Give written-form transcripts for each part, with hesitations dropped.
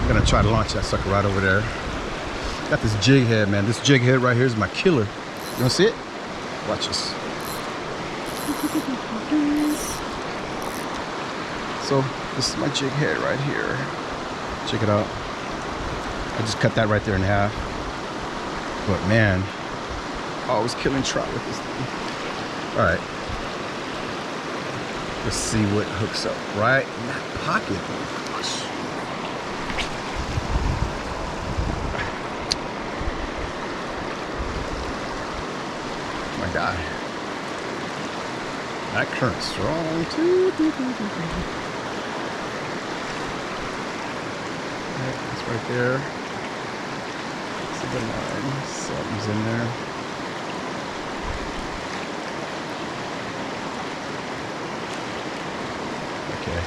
gonna try to launch that sucker right over there. Got this jig head, man. This jig head right here is my killer. You wanna see it? Watch this. So this is my jig head right here. Check it out. I just cut that right there in half. But man, always killing trout with this thing. All right. Let's see what hooks up right in that pocket. Oh, gosh. My God. That current's strong too. It's right there. See the line. Something's in there. Okay.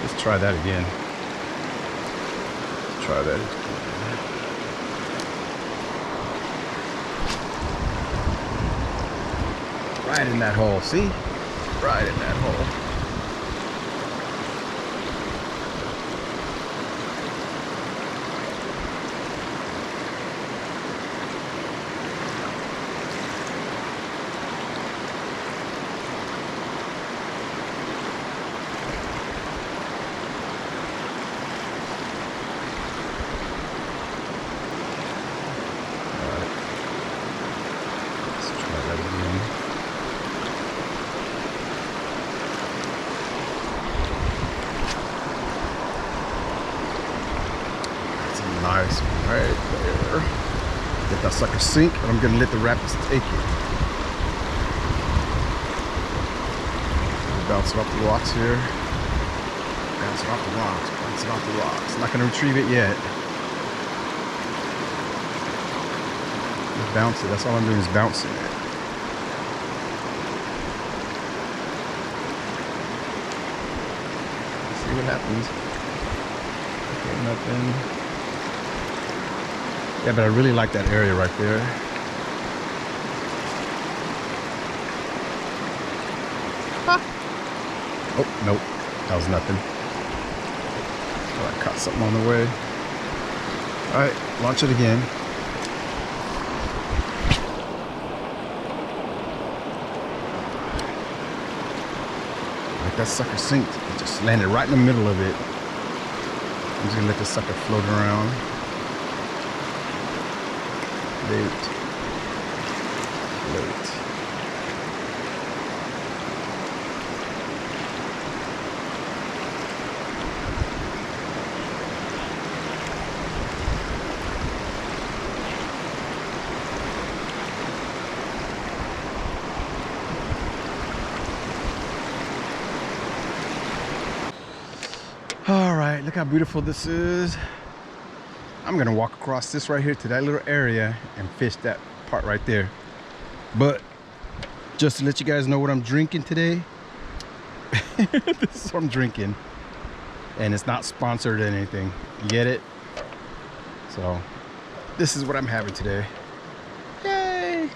Let's try that again. Let's try that again. Right in that hole, see? Right in that hole. Nice right there. Get that sucker sink, and I'm gonna let the rapids take it. Bounce it off the rocks here. Bounce it off the rocks. Bounce it off the rocks. Not gonna retrieve it yet. Just bounce it. That's all I'm doing is bouncing it. See what happens. Okay, nothing. Yeah, but I really like that area right there. Ah. Oh, nope. That was nothing. Oh, I caught something on the way. Alright, launch it again. Like that sucker sinked. It just landed right in the middle of it. I'm just gonna let this sucker float around. Float. All right, look how beautiful this is. I'm gonna walk across this right here to that little area and fish that part right there. But just to let you guys know what I'm drinking today, this is what I'm drinking, and it's not sponsored or anything. You get it? So this is what I'm having today. Yay!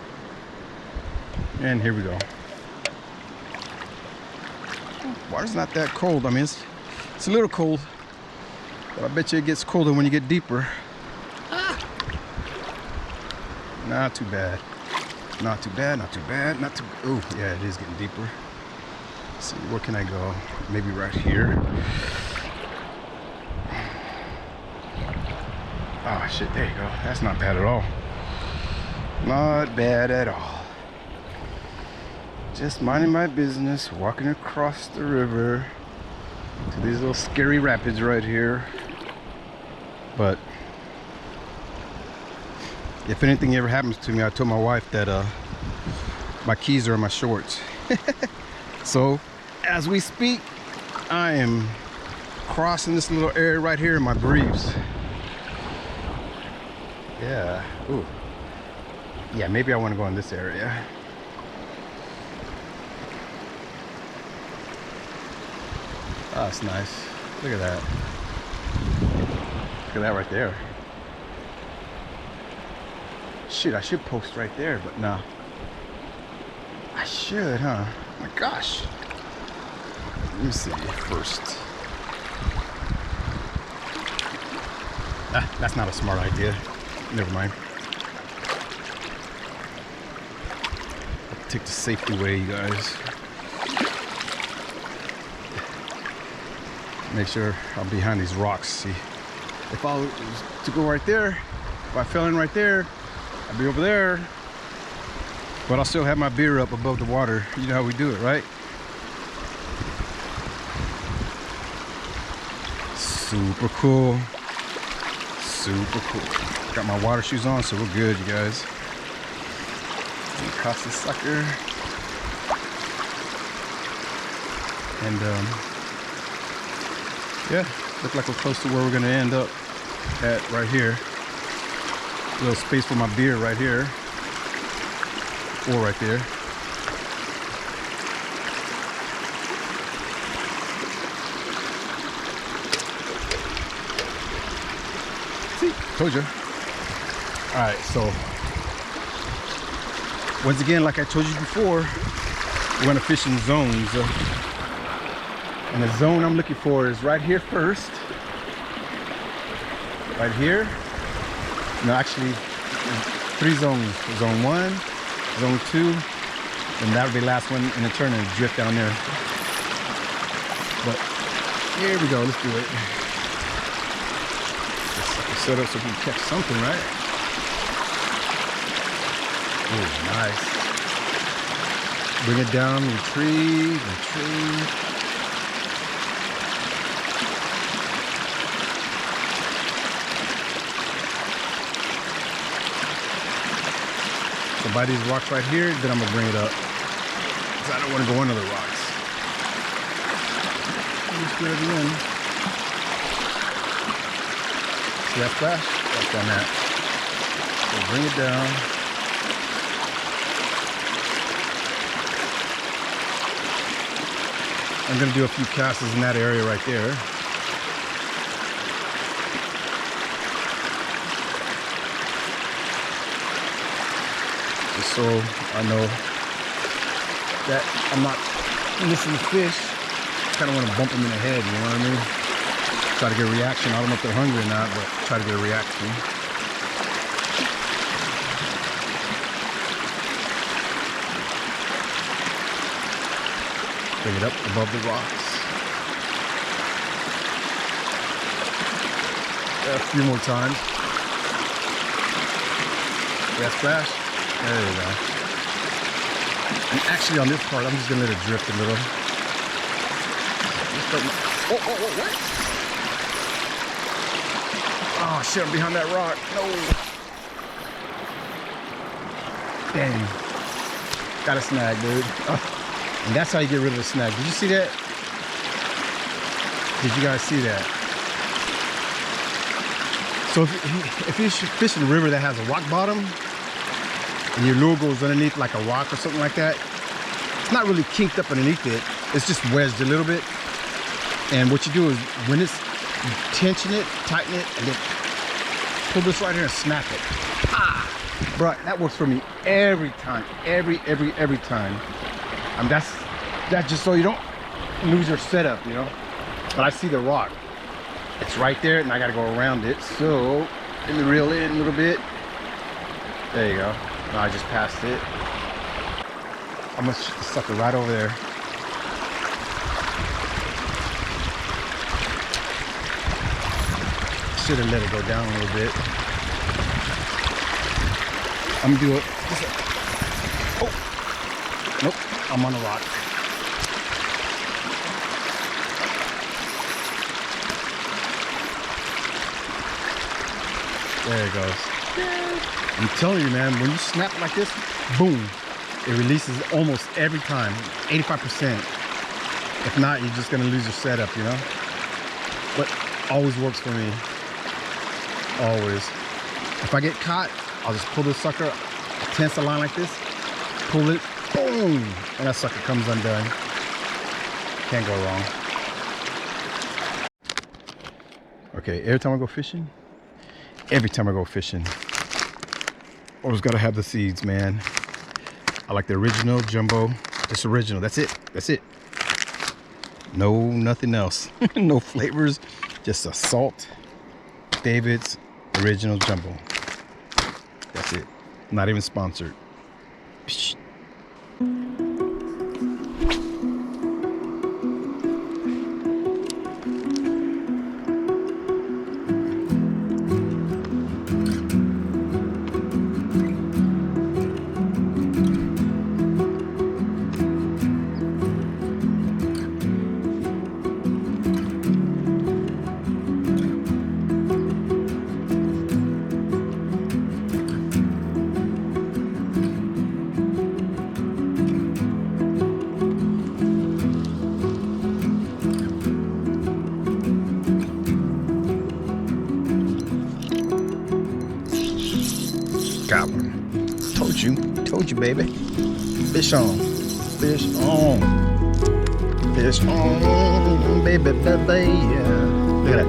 And here we go. Water's not that cold. I mean, it's a little cold, but I bet you it gets colder when you get deeper. Not too bad. Not too bad, not too bad, not too... Oh, yeah, it is getting deeper. Let's see, where can I go? Maybe right here. Oh, shit, there you go. That's not bad at all. Not bad at all. Just minding my business, walking across the river to these little scary rapids right here. But if anything ever happens to me, I told my wife that my keys are in my shorts. So as we speak, I am crossing this little area right here in my briefs. Yeah. Ooh. Yeah, maybe I want to go in this area. Oh, that's nice. Look at that. Look at that right there. Shoot, I should post right there, but no. I should, huh? Oh my gosh. Let me see first. That's not a smart idea. Never mind. I'll take the safety way, you guys. Make sure I'm behind these rocks. See, if I was to go right there, if I fell in right there, I'd be over there. But I'll still have my beer up above the water. You know how we do it, right? Super cool. Super cool. Got my water shoes on, so we're good, you guys. Across this sucker. And yeah, look like we're close to where we're gonna end up at right here. A little space for my beer right here. Or right there. See, told you. All right, so once again, like I told you before, we're gonna fish in zones. And the zone I'm looking for is right here first. Right here. No, actually, 3 zones. Zone 1. Zone 2, and that'll be the last one in the turn and drift down there. But here we go, let's do it. Let's set up so we can catch something, right? Oh, nice. Bring it down, retrieve, retrieve. So by these rocks right here, then I'm gonna bring it up. Because I don't want to go under the rocks. Just do it again. See that splash? That's on that. So bring it down. I'm gonna do a few casts in that area right there. So I know that I'm not missing the fish. Kind of want to bump them in the head, you know what I mean? Try to get a reaction. I don't know if they're hungry or not, but try to get a reaction. Bring it up above the rocks. A few more times. Yeah, splash. There you go. And actually on this part, I'm just gonna let it drift a little. What? Oh shit, I'm behind that rock. No. Dang. Got a snag, dude. Oh. And that's how you get rid of the snag. Did you see that? Did you guys see that? So if you fish in a river that has a rock bottom, and your lure goes underneath like a rock or something like that, it's not really kinked up underneath it, it's just wedged a little bit. And what you do is when it's, you tension it, tighten it, and then pull this right here and snap it. Ah! Bro, that works for me every time, every time. That's just so you don't lose your setup, you know. But I see the rock, it's right there, and I gotta go around it. So let me reel in a little bit. There you go. No, I just passed it. I'm gonna shoot the sucker right over there. Should have let it go down a little bit. I'm gonna do it. Oh, nope, I'm on a rock. There it goes. I'm telling you, man, when you snap like this, boom, it releases almost every time, 85%. If not, you're just gonna lose your setup, you know? But always works for me, always. If I get caught, I'll just pull this sucker, tense the line like this, pull it, boom, and that sucker comes undone. Can't go wrong. Okay, every time I go fishing, always gotta have the seeds, man. I like the original jumbo, just original. That's it. No, nothing else. No flavors, just a salt, David's, Original jumbo. That's it. Not even sponsored. Psh. Got one. Told you, baby. Fish on, fish on, fish on, baby, baby. Yeah. Look at that.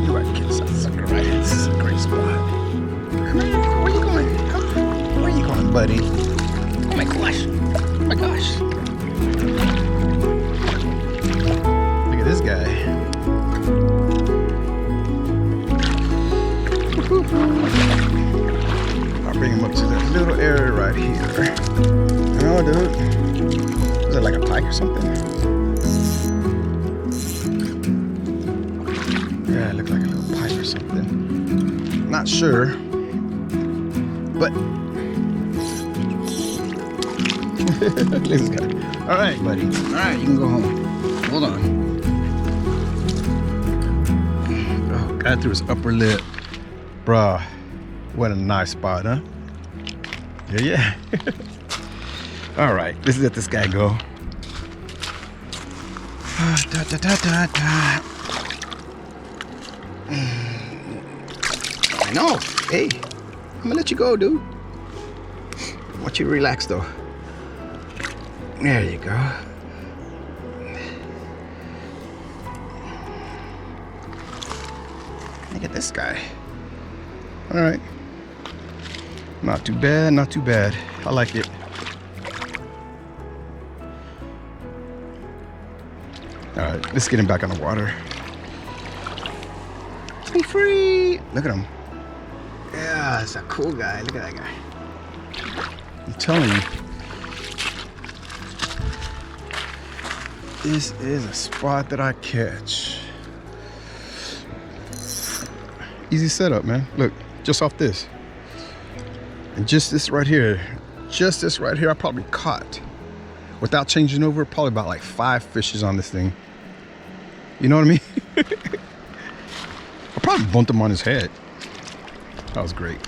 You're right, kids. That sucker right here. This is a great spot. Come here. Where you going? Come on. Where you going, buddy? Oh my gosh. Oh my gosh. Look at this guy. I'll bring him up to this little area right here. Oh, dude. Is it like a pike or something? Yeah, it looked like a little pike or something. Not sure. But. Look at this guy. All right, buddy. All right, you can go home. Hold on. Oh, got through his upper lip. Bruh. What a nice spot, huh? Yeah. All right, let's let this guy go. I know. Hey, I'm gonna let you go, dude. I want you to relax, though. There you go. Look at this guy. All right. Not too bad, not too bad. I like it. All right, let's get him back on the water. Be free. Look at him. Yeah, that's a cool guy. Look at that guy. I'm telling you. This is a spot that I catch. Easy setup, man. Look, just off this. And just this right here, I probably caught, without changing over, probably about like 5 fishes on this thing. You know what I mean? I probably bumped him on his head. That was great.